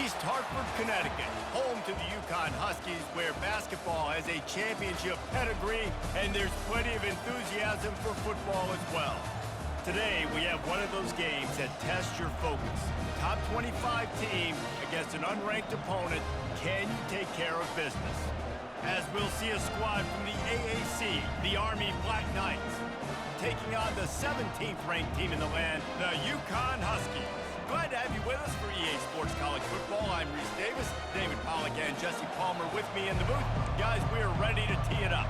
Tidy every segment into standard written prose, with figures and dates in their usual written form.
East Hartford, Connecticut, home to the UCONN Huskies, where basketball has a championship pedigree and there's plenty of enthusiasm for football as well. Today, we have one of those games that tests your focus. Top 25 team against an unranked opponent. Can you take care of business? As we'll see a squad from the AAC, the Army Black Knights, taking on the 17th ranked team in the land, the UCONN Huskies. Glad to have you with us for EA Sports College Football. I'm Reese Davis, David Pollack and Jesse Palmer with me in the booth. Guys, we are ready to tee it up.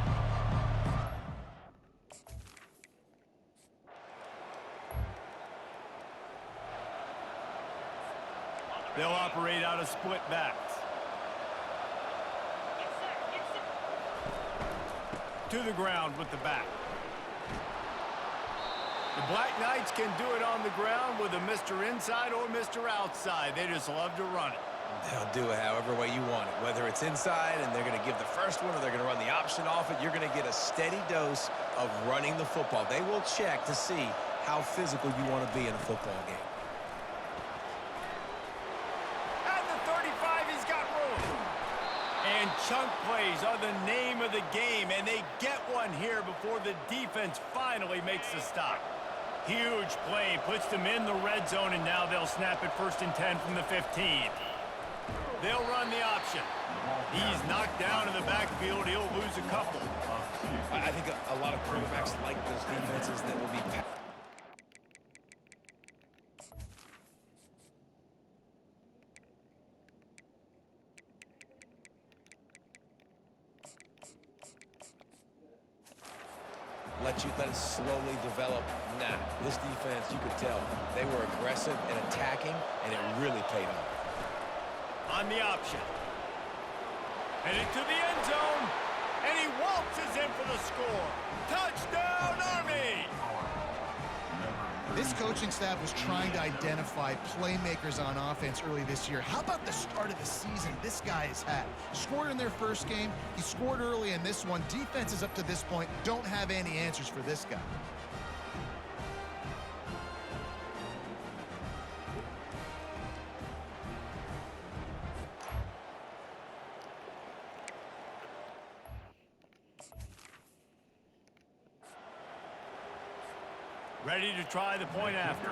They'll operate out of split backs. To the ground with the back. The Black Knights can do it on the ground with a Mr. Inside or Mr. Outside. They just love to run it. They'll do it however way you want it. Whether it's inside and they're going to give the first one or they're going to run the option off it, you're going to get a steady dose of running the football. They will check to see how physical you want to be in a football game. At the 35, he's got room. And chunk plays are the name of the game, and they get one here before the defense finally makes the stop. Huge play, puts them in the red zone, and now they'll snap it 1st and 10 from the 15. They'll run the option. He's knocked down in the backfield. He'll lose a couple. I think a lot of quarterbacks like those defenses that will be... Let it slowly develop. Nah, this defense, you could tell, they were aggressive and attacking, and it really paid off. On the option. Headed to the end zone, and he waltzes in for the score. Touchdown, Army! This coaching staff was trying to identify playmakers on offense early this year. How about the start of the season this guy has had? Scored in their first game. He scored early in this one. Defenses up to this point don't have any answers for this guy. Ready to try the point after.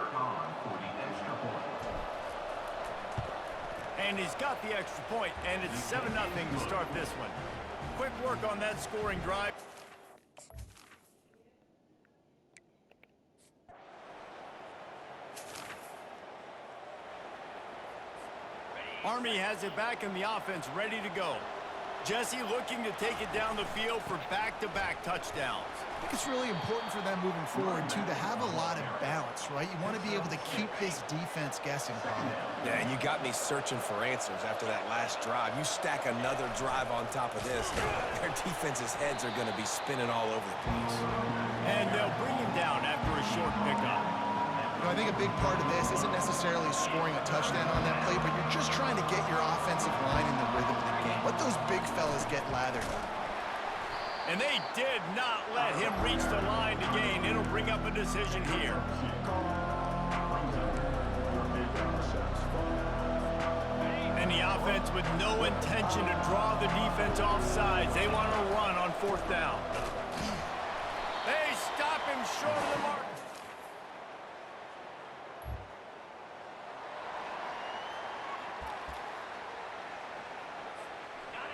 And he's got the extra point, and it's 7-0 to start this one. Quick work on that scoring drive. Army has it back in the offense, ready to go. Jesse looking to take it down the field for back-to-back touchdowns. I think it's really important for them moving forward, too, to have a lot of balance, right? You want to be able to keep this defense guessing, Bob. Yeah, and you got me searching for answers after that last drive. You stack another drive on top of this, their defense's heads are going to be spinning all over the place. And they'll bring him down after a short pickup. You know, I think a big part of this isn't necessarily scoring a touchdown on that play, but you're just trying to get your offensive line in the rhythm of the game. Let those big fellas get lathered up. And they did not let him reach the line to gain. It'll bring up a decision here. And the offense with no intention to draw the defense off sides. They want to run on 4th down. They stop him short of the mark.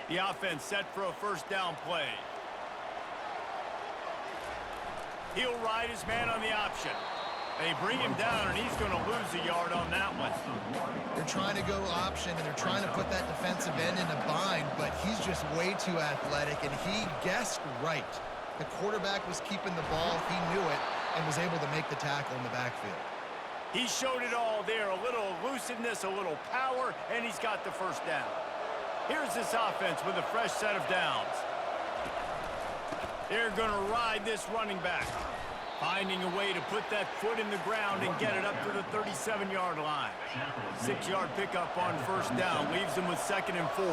The offense set for a 1st down play. He'll ride his man on the option. They bring him down, and he's going to lose a yard on that one. They're trying to go option, and they're trying to put that defensive end in a bind, but he's just way too athletic, and he guessed right. The quarterback was keeping the ball. He knew it and was able to make the tackle in the backfield. He showed it all there. A little elusiveness, a little power, and he's got the 1st down. Here's this offense with a fresh set of downs. They're going to ride this running back, finding a way to put that foot in the ground and get it up to the 37-yard line. 6-yard pickup on 1st down, leaves them with 2nd and 4.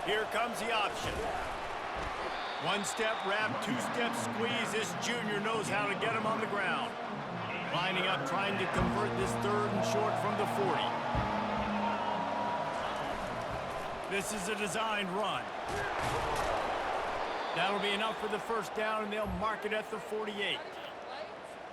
Here comes the option. 1-step wrap, 2-step squeeze. This junior knows how to get him on the ground. Lining up, trying to convert this 3rd and short from the 40. This is a designed run. That'll be enough for the first down, and they'll mark it at the 48.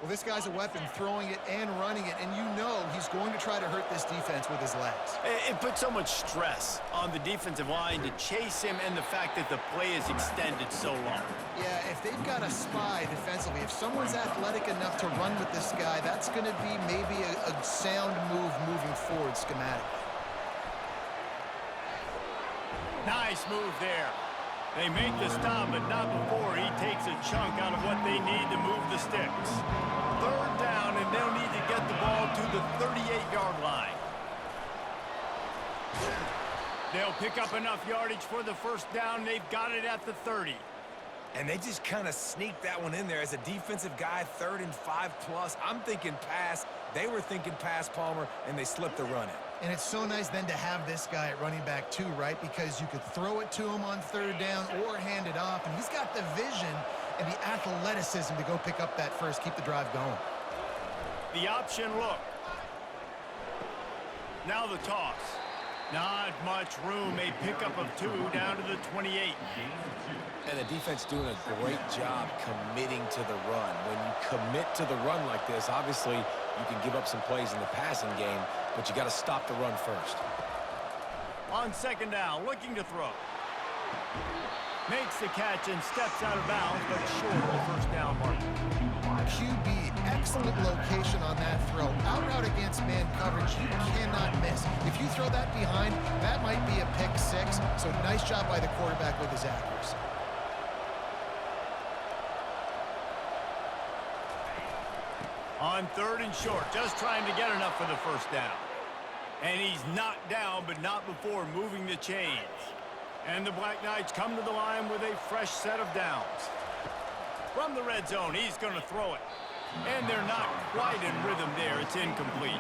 Well, this guy's a weapon, throwing it and running it, and you know he's going to try to hurt this defense with his legs. It puts so much stress on the defensive line to chase him, and the fact that the play is extended so long. Yeah, if they've got a spy defensively, if someone's athletic enough to run with this guy, that's going to be maybe a sound move moving forward schematically. Nice move there. They make the stop, but not before he takes a chunk out of what they need to move the sticks. 3rd down, and they'll need to get the ball to the 38-yard line. They'll pick up enough yardage for the first down. They've got it at the 30. And they just kind of sneaked that one in there. As a defensive guy, 3rd and 5+. I'm thinking pass. They were thinking pass, Palmer, and they slipped the run in. And it's so nice then to have this guy at running back too, right? Because you could throw it to him on 3rd down or hand it off, and he's got the vision and the athleticism to go pick up that first, keep the drive going. The option look. Now the toss. Not much room. A pickup of 2 down to the 28. And the defense doing a great job committing to the run. When you commit to the run like this, obviously you can give up some plays in the passing game, but you got to stop the run first. On 2nd down, looking to throw. Makes the catch and steps out of bounds, but short of the first down mark. QB, excellent location on that throw. Out route against man coverage, you cannot miss. If you throw that behind, that might be a pick 6. So nice job by the quarterback with his accuracy. On 3rd and short, just trying to get enough for the first down. And he's knocked down, but not before moving the chains. And the Black Knights come to the line with a fresh set of downs. From the red zone, he's going to throw it. And they're not quite in rhythm there. It's incomplete.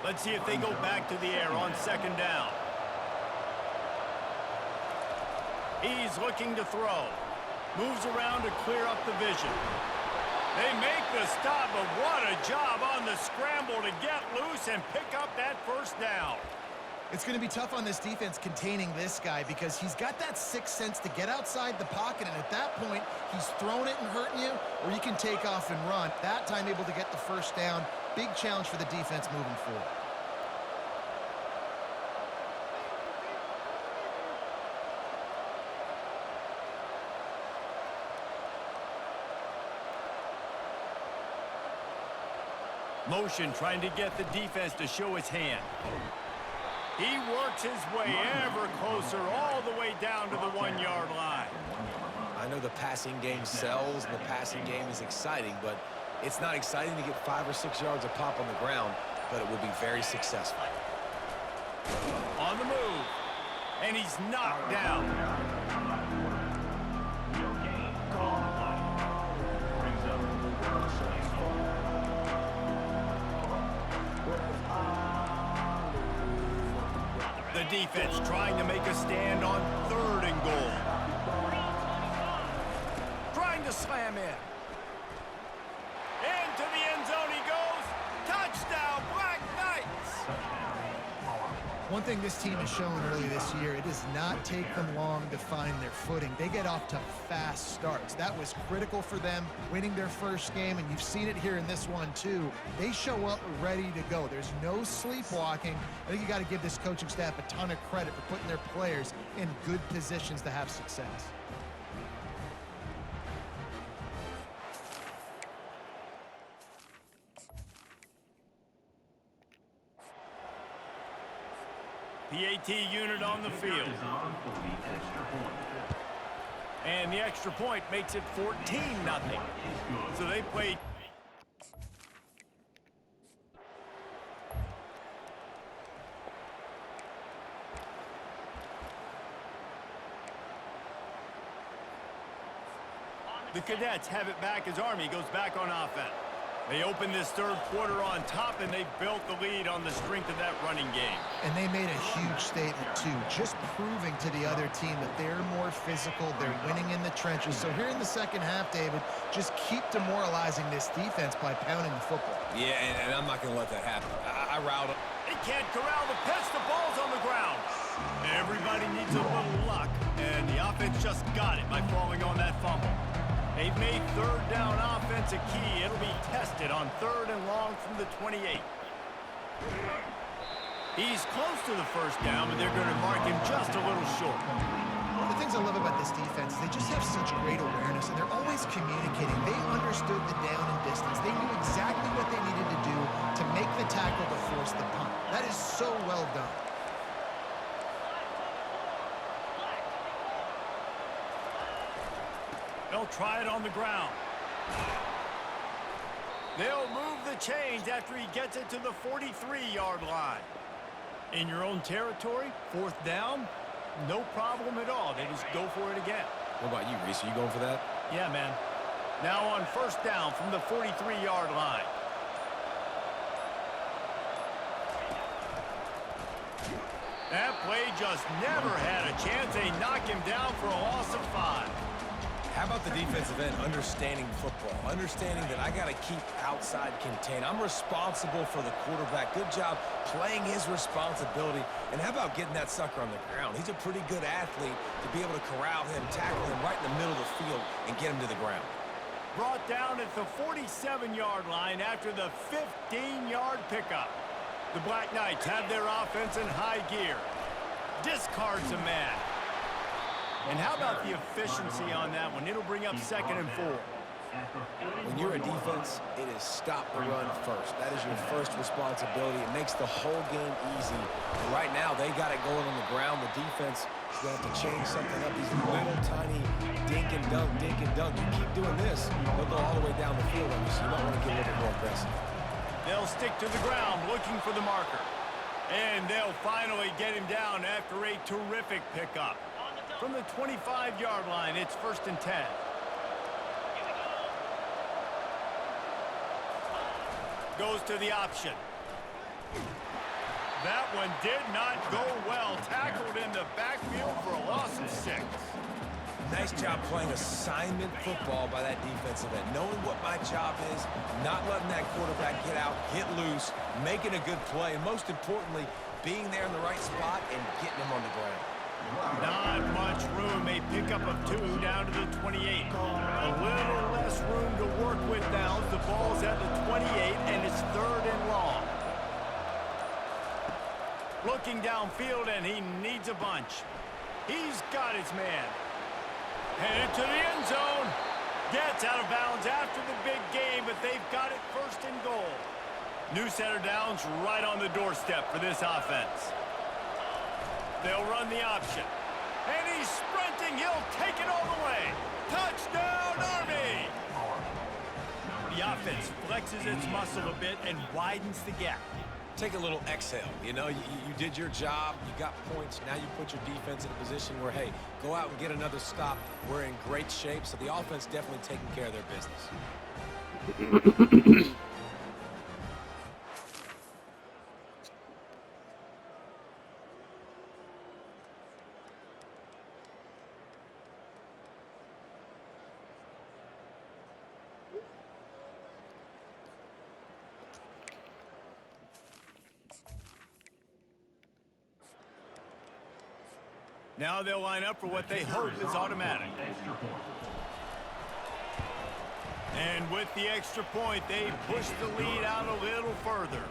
Let's see if they go back to the air on 2nd down. He's looking to throw. Moves around to clear up the vision. They make the stop, but what a job on the scramble to get loose and pick up that first down. It's going to be tough on this defense containing this guy because he's got that 6th sense to get outside the pocket, and at that point, he's throwing it and hurting you, or you can take off and run. That time able to get the first down. Big challenge for the defense moving forward. Motion trying to get the defense to show his hand. He works his way ever closer all the way down to the 1-yard line. I know the passing game sells and the passing game is exciting, but it's not exciting to get 5 or 6 yards of pop on the ground, but it will be very successful. On the move, and he's knocked down. The defense trying to make a stand on 3rd and goal. Trying to slam in. Into the end zone he goes. Touchdown, Black Knights! One thing this team has shown early this year, it does not take them long to find their footing. They get off to fast starts. That was critical for them winning their first game, and you've seen it here in this one too. They show up ready to go. There's no sleepwalking. I think you got to give this coaching staff a ton of credit for putting their players in good positions to have success. PAT unit on the field. And the extra point makes it 14-0. So they played. The Cadets have it back as Army goes back on offense. They opened this third quarter on top, and they built the lead on the strength of that running game. And they made a huge statement, too, just proving to the other team that they're more physical, they're winning in the trenches. So here in the second half, David, just keep demoralizing this defense by pounding the football. Yeah, and I'm not going to let that happen. I riled them. They can't corral the pitch. The ball's on the ground. Everybody needs a little luck, and the offense just got it by falling on that fumble. They've made third down offense a key. It'll be tested on 3rd and long from the 28. He's close to the first down, but they're going to mark him just a little short. One of the things I love about this defense is they just have such great awareness, and they're always communicating. They understood the down and distance. They knew exactly what they needed to do to make the tackle to force the punt. That is so well done. They'll try it on the ground. They'll move the chains after he gets it to the 43-yard line. In your own territory, 4th down, no problem at all. They just go for it again. What about you, Reese? Are you going for that? Yeah, man. Now on 1st down from the 43-yard line. That play just never had a chance. They knock him down for a loss of 5. How about the defensive end understanding football, understanding that I got to keep outside contained. I'm responsible for the quarterback. Good job playing his responsibility. And how about getting that sucker on the ground? He's a pretty good athlete to be able to corral him, tackle him right in the middle of the field, and get him to the ground. Brought down at the 47-yard line after the 15-yard pickup. The Black Knights have their offense in high gear. Discards a man. And how about the efficiency on that one? It'll bring up 2nd and 4. When you're a defense, it is stop the run first. That is your first responsibility. It makes the whole game easy. And right now, they got it going on the ground. The defense is going to have to change something up. These little tiny dink and dunk, dink and dunk. You keep doing this, they'll go all the way down the field on you, so you might want to get a little bit more aggressive. They'll stick to the ground looking for the marker. And they'll finally get him down after a terrific pickup. From the 25-yard line, it's 1st and 10. Goes to the option. That one did not go well. Tackled in the backfield for a loss of 6. Nice job playing assignment football by that defensive end. Knowing what my job is, not letting that quarterback get out, get loose, making a good play, and most importantly, being there in the right spot and getting him on the ground. Not much room. A pickup of 2 down to the 28. A little less room to work with now. The ball's at the 28, and it's 3rd and long. Looking downfield, and he needs a bunch. He's got his man. Headed to the end zone. Gets out of bounds after the big game, but they've got it 1st and goal. New set of downs right on the doorstep for this offense. They'll run the option. And he's sprinting. He'll take it all the way. Touchdown, Army! The offense flexes its muscle a bit and widens the gap. Take a little exhale. You know, you did your job. You got points. Now you put your defense in a position where, hey, go out and get another stop. We're in great shape, so the offense definitely taking care of their business. Now they'll line up for what they hope is automatic. And with the extra point, they push the lead out a little further.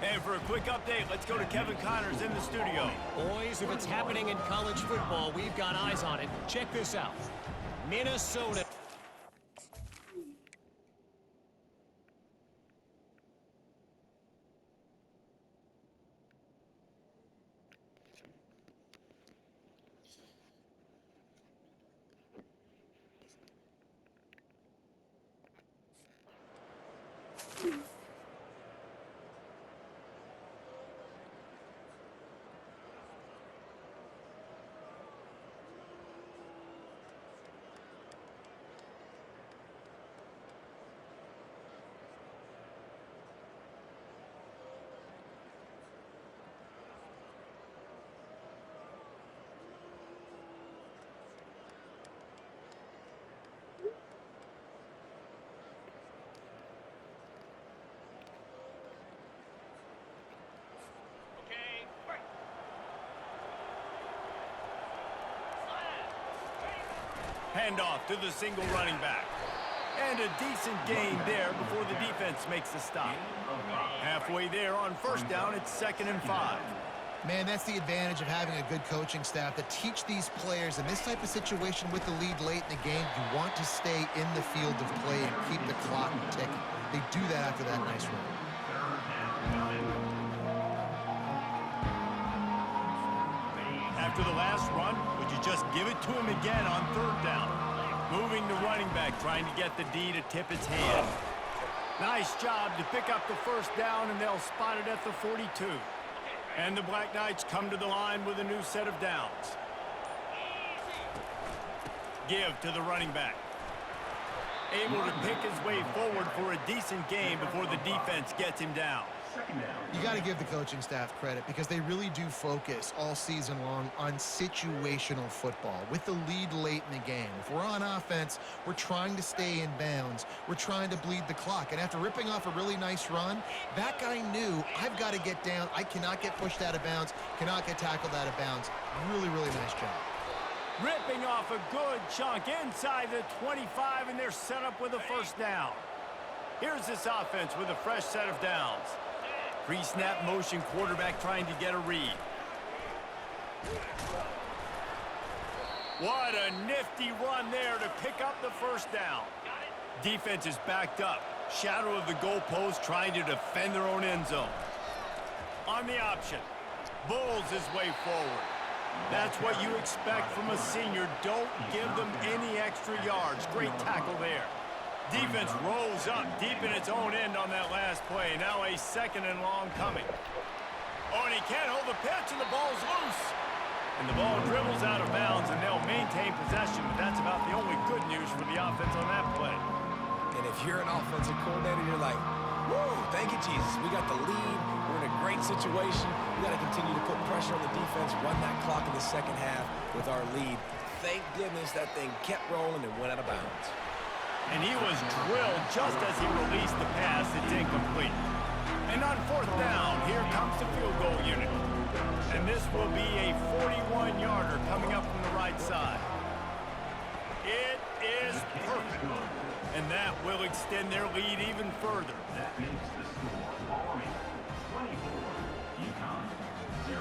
And for a quick update, let's go to Kevin Connors in the studio. Boys, if it's happening in college football, we've got eyes on it. Check this out. Minnesota. Handoff to the single running back. And a decent gain there before the defense makes the stop. Halfway there on first down, it's 2nd and 5. Man, that's the advantage of having a good coaching staff to teach these players in this type of situation with the lead late in the game. You want to stay in the field of play and keep the clock ticking. They do that after that nice run. After the last run, would you just give it to him again on 3rd down? Moving the running back, trying to get the D to tip its hand. Nice job to pick up the first down, and they'll spot it at the 42. And the Black Knights come to the line with a new set of downs. Give to the running back. Able to pick his way forward for a decent gain before the defense gets him down. You got to give the coaching staff credit because they really do focus all season long on situational football with the lead late in the game. If we're on offense, we're trying to stay in bounds. We're trying to bleed the clock. And after ripping off a really nice run, that guy knew, I've got to get down. I cannot get pushed out of bounds, cannot get tackled out of bounds. Really, really nice job. Ripping off a good chunk inside the 25, and they're set up with a first down. Here's this offense with a fresh set of downs. Pre-snap motion quarterback trying to get a read. What a nifty run there to pick up the first down. Defense is backed up. Shadow of the goalpost trying to defend their own end zone. On the option. Bulls his way forward. That's what you expect from a senior. Don't give them any extra yards. Great tackle there. Defense rolls up deep in its own end on that last play. Now a 2nd and long coming. Oh, and he can't hold the pitch, and the ball's loose. And the ball dribbles out of bounds, and they'll maintain possession. But that's about the only good news for the offense on that play. And if you're an offensive coordinator, you're like, woo, thank you, Jesus. We got the lead. We're in a great situation. We got to continue to put pressure on the defense, run that clock in the second half with our lead. Thank goodness that thing kept rolling and went out of bounds. And he was drilled just as he released the pass. It's incomplete. And on 4th down, here comes the field goal unit. And this will be a 41-yarder coming up from the right side. It is perfect. And that will extend their lead even further. That makes the score following 24, UCONN 0.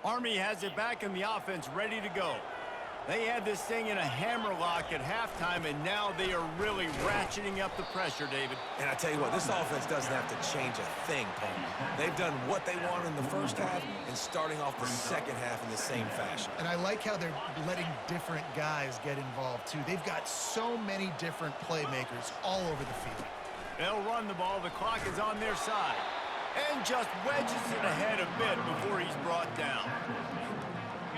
Army has it back in the offense, ready to go. They had this thing in a hammerlock at halftime, and now they are really ratcheting up the pressure, David. And I tell you what, this offense doesn't have to change a thing, Paul. They've done what they wanted in the first half and starting off the second half in the same fashion. And I like how they're letting different guys get involved, too. They've got so many different playmakers all over the field. They'll run the ball. The clock is on their side. And just wedges it ahead a bit before he's brought down.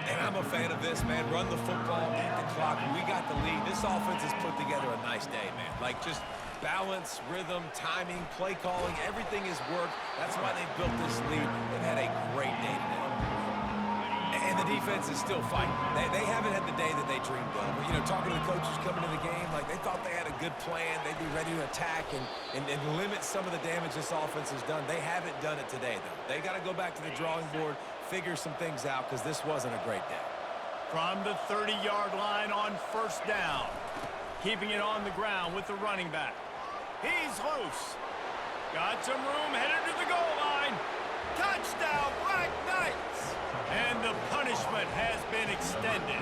And I'm a fan of this, man. Run the football, eat the clock. We got the lead. This offense has put together a nice day, man. Like, just balance, rhythm, timing, play calling, everything has worked. That's why they built this lead. They've had a great day today. And the defense is still fighting. They haven't had the day that they dreamed of. You know, talking to the coaches coming to the game, like they thought they had a good plan. They'd be ready to attack and limit some of the damage this offense has done. They haven't done it today, though. They got to go back to the drawing board, figure some things out, because this wasn't a great day. From the 30-yard line on first down. Keeping it on the ground with the running back. He's loose. Got some room, headed to the goal line. Touchdown, Black Knights! And the punishment has been extended.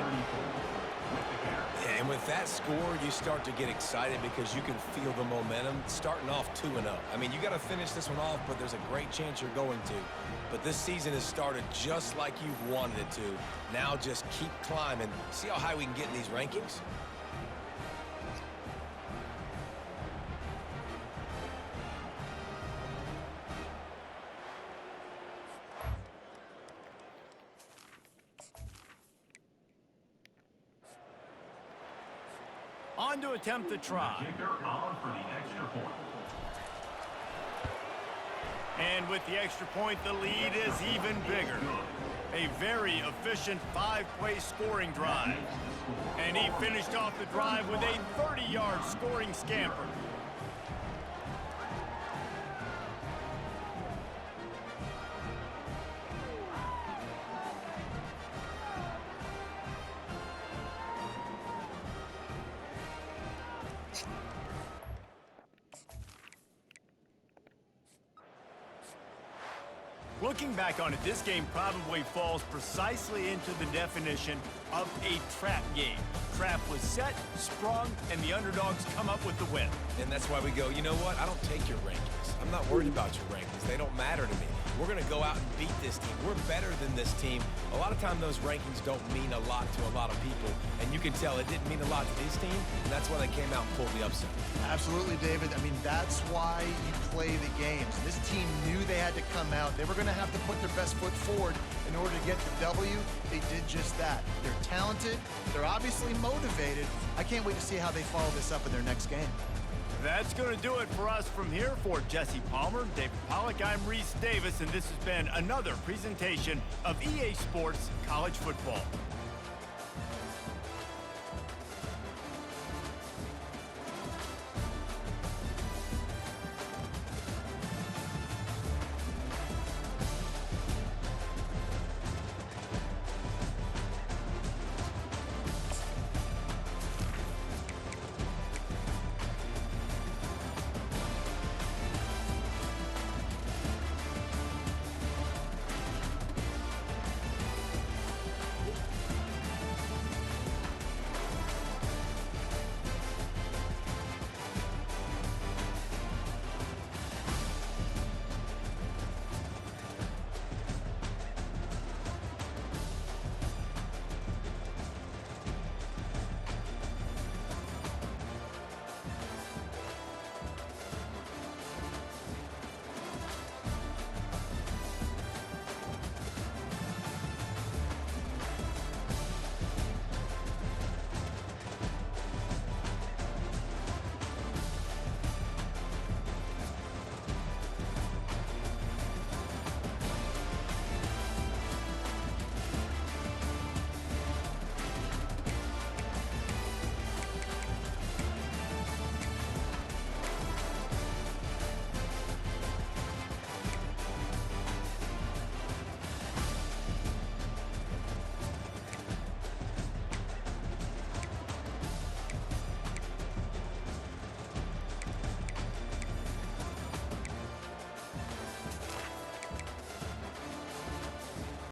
And with that score, you start to get excited because you can feel the momentum starting off 2-0. I mean, you got to finish this one off, but there's a great chance you're going to. But this season has started just like you've wanted it to. Now just keep climbing. See how high we can get in these rankings? On to attempt the try. Kicker on for the extra point. And with the extra point, the lead is even bigger. A very efficient 5-play scoring drive. And he finished off the drive with a 30-yard scoring scamper. Looking back on it, this game probably falls precisely into the definition of a trap game. Trap was set, sprung, and the underdogs come up with the win. And that's why we go, you know what? I don't take your rankings. I'm not worried about your rankings. They don't matter to me. We're going to go out and beat this team. We're better than this team. A lot of time those rankings don't mean a lot to a lot of people. And you can tell it didn't mean a lot to this team, and that's why they came out and pulled the upset. Absolutely, David. I mean, that's why you play the games. This team knew they had to come out. They were going to have to put their best foot forward in order to get the W. They did just that. They're talented. They're obviously motivated. I can't wait to see how they follow this up in their next game. That's going to do it for us from here. For Jesse Palmer, David Pollack, I'm Reese Davis, and this has been another presentation of EA Sports College Football.